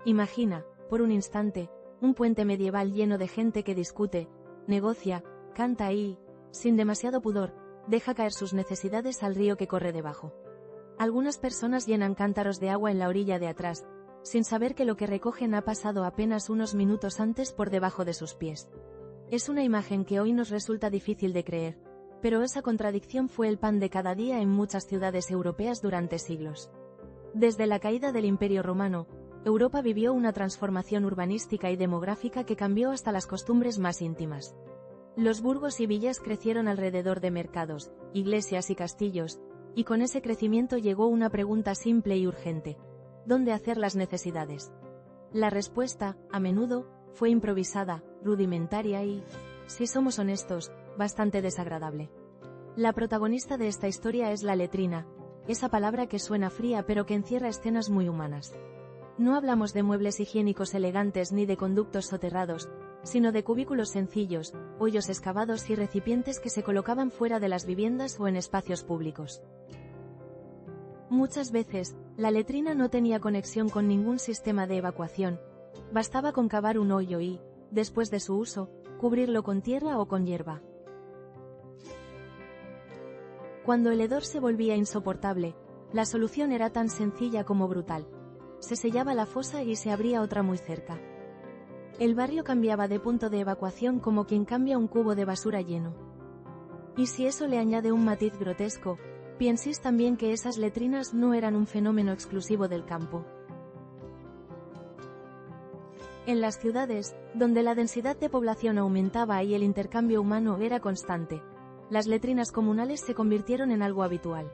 Imagina, por un instante, un puente medieval lleno de gente que discute, negocia, canta y, sin demasiado pudor, deja caer sus necesidades al río que corre debajo. Algunas personas llenan cántaros de agua en la orilla de atrás, sin saber que lo que recogen ha pasado apenas unos minutos antes por debajo de sus pies. Es una imagen que hoy nos resulta difícil de creer, pero esa contradicción fue el pan de cada día en muchas ciudades europeas durante siglos. Desde la caída del Imperio Romano, Europa vivió una transformación urbanística y demográfica que cambió hasta las costumbres más íntimas. Los burgos y villas crecieron alrededor de mercados, iglesias y castillos, y con ese crecimiento llegó una pregunta simple y urgente: ¿dónde hacer las necesidades? La respuesta, a menudo, fue improvisada, rudimentaria y, si somos honestos, bastante desagradable. La protagonista de esta historia es la letrina, esa palabra que suena fría pero que encierra escenas muy humanas. No hablamos de muebles higiénicos elegantes ni de conductos soterrados, sino de cubículos sencillos, hoyos excavados y recipientes que se colocaban fuera de las viviendas o en espacios públicos. Muchas veces, la letrina no tenía conexión con ningún sistema de evacuación. Bastaba con cavar un hoyo y, después de su uso, cubrirlo con tierra o con hierba. Cuando el hedor se volvía insoportable, la solución era tan sencilla como brutal. Se sellaba la fosa y se abría otra muy cerca. El barrio cambiaba de punto de evacuación como quien cambia un cubo de basura lleno. Y si eso le añade un matiz grotesco, pienséis también que esas letrinas no eran un fenómeno exclusivo del campo. En las ciudades, donde la densidad de población aumentaba y el intercambio humano era constante, las letrinas comunales se convirtieron en algo habitual.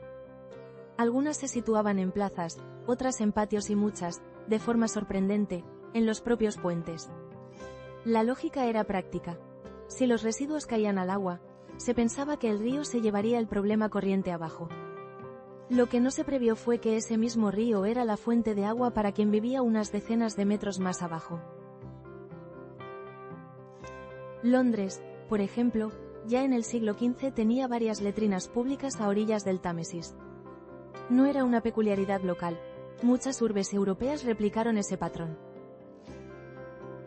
Algunas se situaban en plazas, otras en patios y muchas, de forma sorprendente, en los propios puentes. La lógica era práctica. Si los residuos caían al agua, se pensaba que el río se llevaría el problema corriente abajo. Lo que no se previó fue que ese mismo río era la fuente de agua para quien vivía unas decenas de metros más abajo. Londres, por ejemplo, ya en el siglo XV tenía varias letrinas públicas a orillas del Támesis. No era una peculiaridad local, muchas urbes europeas replicaron ese patrón.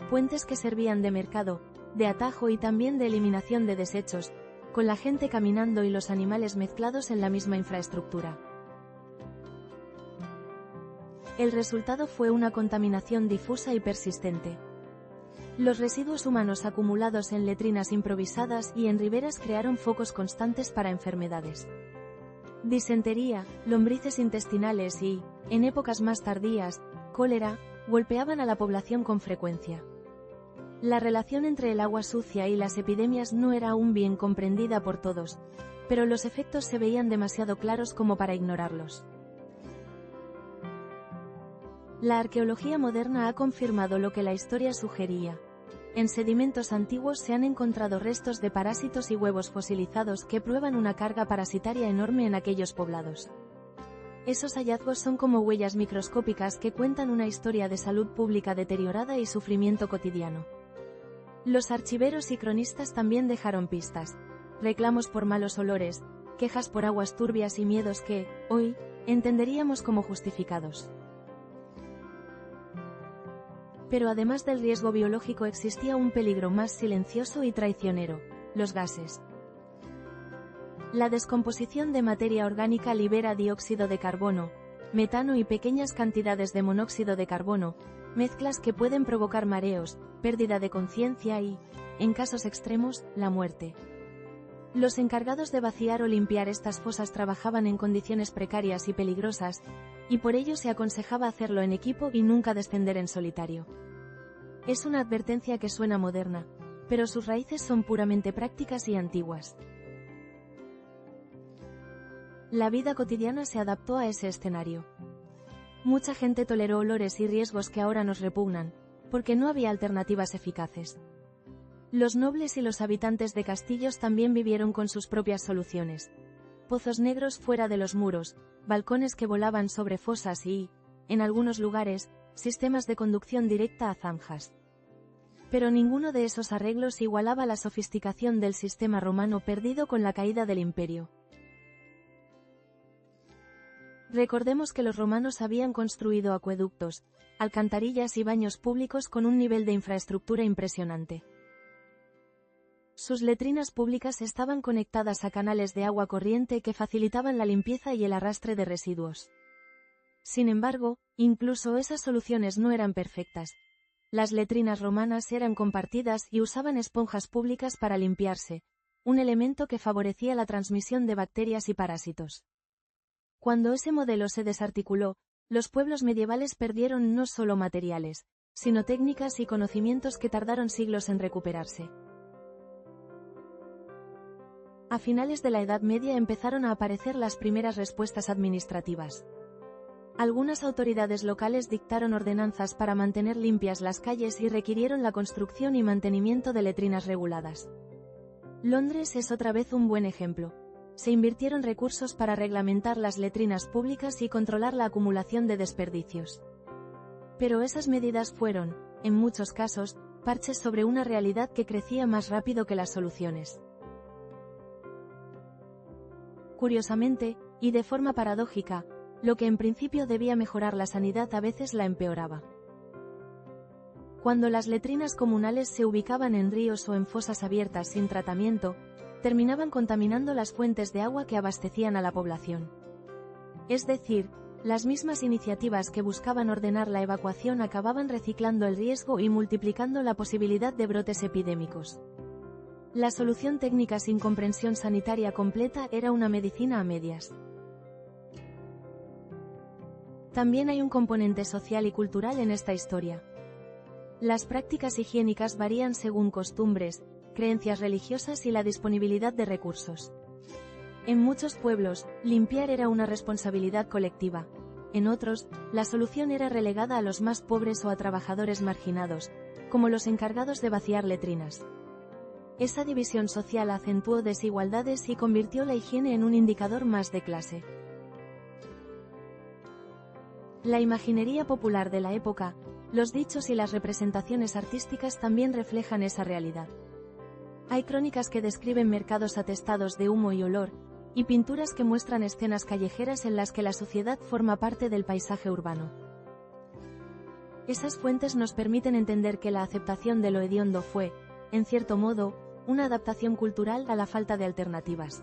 Puentes que servían de mercado, de atajo y también de eliminación de desechos, con la gente caminando y los animales mezclados en la misma infraestructura. El resultado fue una contaminación difusa y persistente. Los residuos humanos acumulados en letrinas improvisadas y en riberas crearon focos constantes para enfermedades. Disentería, lombrices intestinales y, en épocas más tardías, cólera, golpeaban a la población con frecuencia. La relación entre el agua sucia y las epidemias no era aún bien comprendida por todos, pero los efectos se veían demasiado claros como para ignorarlos. La arqueología moderna ha confirmado lo que la historia sugería. En sedimentos antiguos se han encontrado restos de parásitos y huevos fosilizados que prueban una carga parasitaria enorme en aquellos poblados. Esos hallazgos son como huellas microscópicas que cuentan una historia de salud pública deteriorada y sufrimiento cotidiano. Los archiveros y cronistas también dejaron pistas, reclamos por malos olores, quejas por aguas turbias y miedos que, hoy, entenderíamos como justificados. Pero además del riesgo biológico existía un peligro más silencioso y traicionero: los gases. La descomposición de materia orgánica libera dióxido de carbono, metano y pequeñas cantidades de monóxido de carbono, mezclas que pueden provocar mareos, pérdida de conciencia y, en casos extremos, la muerte. Los encargados de vaciar o limpiar estas fosas trabajaban en condiciones precarias y peligrosas, y por ello se aconsejaba hacerlo en equipo y nunca descender en solitario. Es una advertencia que suena moderna, pero sus raíces son puramente prácticas y antiguas. La vida cotidiana se adaptó a ese escenario. Mucha gente toleró olores y riesgos que ahora nos repugnan, porque no había alternativas eficaces. Los nobles y los habitantes de castillos también vivieron con sus propias soluciones. Pozos negros fuera de los muros, balcones que volaban sobre fosas y, en algunos lugares, sistemas de conducción directa a zanjas. Pero ninguno de esos arreglos igualaba la sofisticación del sistema romano perdido con la caída del imperio. Recordemos que los romanos habían construido acueductos, alcantarillas y baños públicos con un nivel de infraestructura impresionante. Sus letrinas públicas estaban conectadas a canales de agua corriente que facilitaban la limpieza y el arrastre de residuos. Sin embargo, incluso esas soluciones no eran perfectas. Las letrinas romanas eran compartidas y usaban esponjas públicas para limpiarse, un elemento que favorecía la transmisión de bacterias y parásitos. Cuando ese modelo se desarticuló, los pueblos medievales perdieron no solo materiales, sino técnicas y conocimientos que tardaron siglos en recuperarse. A finales de la Edad Media empezaron a aparecer las primeras respuestas administrativas. Algunas autoridades locales dictaron ordenanzas para mantener limpias las calles y requirieron la construcción y mantenimiento de letrinas reguladas. Londres es otra vez un buen ejemplo. Se invirtieron recursos para reglamentar las letrinas públicas y controlar la acumulación de desperdicios. Pero esas medidas fueron, en muchos casos, parches sobre una realidad que crecía más rápido que las soluciones. Curiosamente, y de forma paradójica, lo que en principio debía mejorar la sanidad a veces la empeoraba. Cuando las letrinas comunales se ubicaban en ríos o en fosas abiertas sin tratamiento, terminaban contaminando las fuentes de agua que abastecían a la población. Es decir, las mismas iniciativas que buscaban ordenar la evacuación acababan reciclando el riesgo y multiplicando la posibilidad de brotes epidémicos. La solución técnica sin comprensión sanitaria completa era una medicina a medias. También hay un componente social y cultural en esta historia. Las prácticas higiénicas varían según costumbres, creencias religiosas y la disponibilidad de recursos. En muchos pueblos, limpiar era una responsabilidad colectiva. En otros, la solución era relegada a los más pobres o a trabajadores marginados, como los encargados de vaciar letrinas. Esa división social acentuó desigualdades y convirtió la higiene en un indicador más de clase. La imaginería popular de la época, los dichos y las representaciones artísticas también reflejan esa realidad. Hay crónicas que describen mercados atestados de humo y olor, y pinturas que muestran escenas callejeras en las que la suciedad forma parte del paisaje urbano. Esas fuentes nos permiten entender que la aceptación de lo hediondo fue, en cierto modo, una adaptación cultural a la falta de alternativas.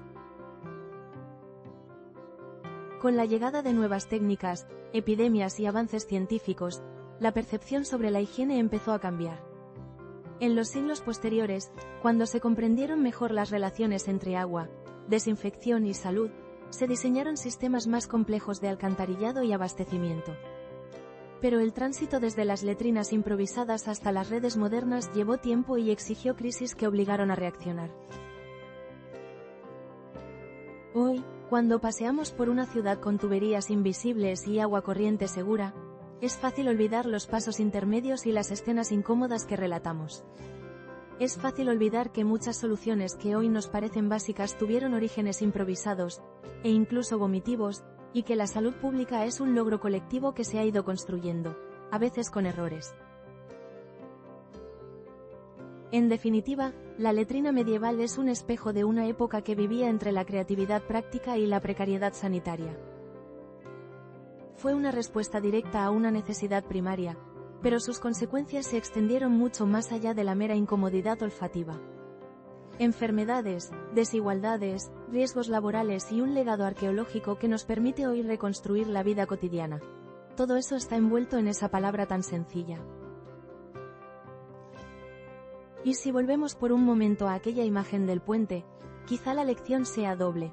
Con la llegada de nuevas técnicas, epidemias y avances científicos, la percepción sobre la higiene empezó a cambiar. En los siglos posteriores, cuando se comprendieron mejor las relaciones entre agua, desinfección y salud, se diseñaron sistemas más complejos de alcantarillado y abastecimiento. Pero el tránsito desde las letrinas improvisadas hasta las redes modernas llevó tiempo y exigió crisis que obligaron a reaccionar. Hoy, cuando paseamos por una ciudad con tuberías invisibles y agua corriente segura, es fácil olvidar los pasos intermedios y las escenas incómodas que relatamos. Es fácil olvidar que muchas soluciones que hoy nos parecen básicas tuvieron orígenes improvisados, e incluso vomitivos, y que la salud pública es un logro colectivo que se ha ido construyendo, a veces con errores. En definitiva, la letrina medieval es un espejo de una época que vivía entre la creatividad práctica y la precariedad sanitaria. Fue una respuesta directa a una necesidad primaria, pero sus consecuencias se extendieron mucho más allá de la mera incomodidad olfativa. Enfermedades, desigualdades, riesgos laborales y un legado arqueológico que nos permite hoy reconstruir la vida cotidiana. Todo eso está envuelto en esa palabra tan sencilla. Y si volvemos por un momento a aquella imagen del puente, quizá la lección sea doble.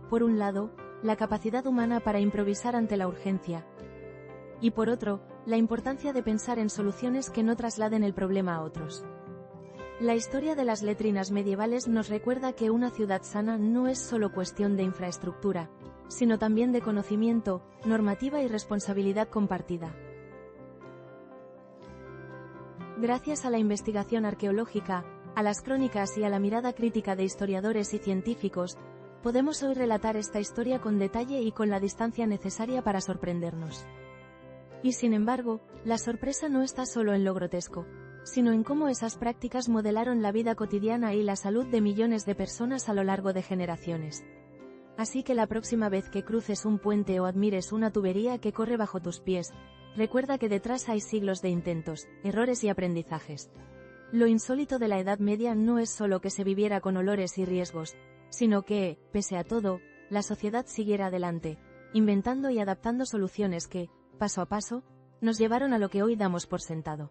Por un lado, la capacidad humana para improvisar ante la urgencia. Y por otro, la importancia de pensar en soluciones que no trasladen el problema a otros. La historia de las letrinas medievales nos recuerda que una ciudad sana no es solo cuestión de infraestructura, sino también de conocimiento, normativa y responsabilidad compartida. Gracias a la investigación arqueológica, a las crónicas y a la mirada crítica de historiadores y científicos, podemos hoy relatar esta historia con detalle y con la distancia necesaria para sorprendernos. Y sin embargo, la sorpresa no está solo en lo grotesco, sino en cómo esas prácticas modelaron la vida cotidiana y la salud de millones de personas a lo largo de generaciones. Así que la próxima vez que cruces un puente o admires una tubería que corre bajo tus pies, recuerda que detrás hay siglos de intentos, errores y aprendizajes. Lo insólito de la Edad Media no es solo que se viviera con olores y riesgos, sino que, pese a todo, la sociedad siguiera adelante, inventando y adaptando soluciones que, paso a paso, nos llevaron a lo que hoy damos por sentado.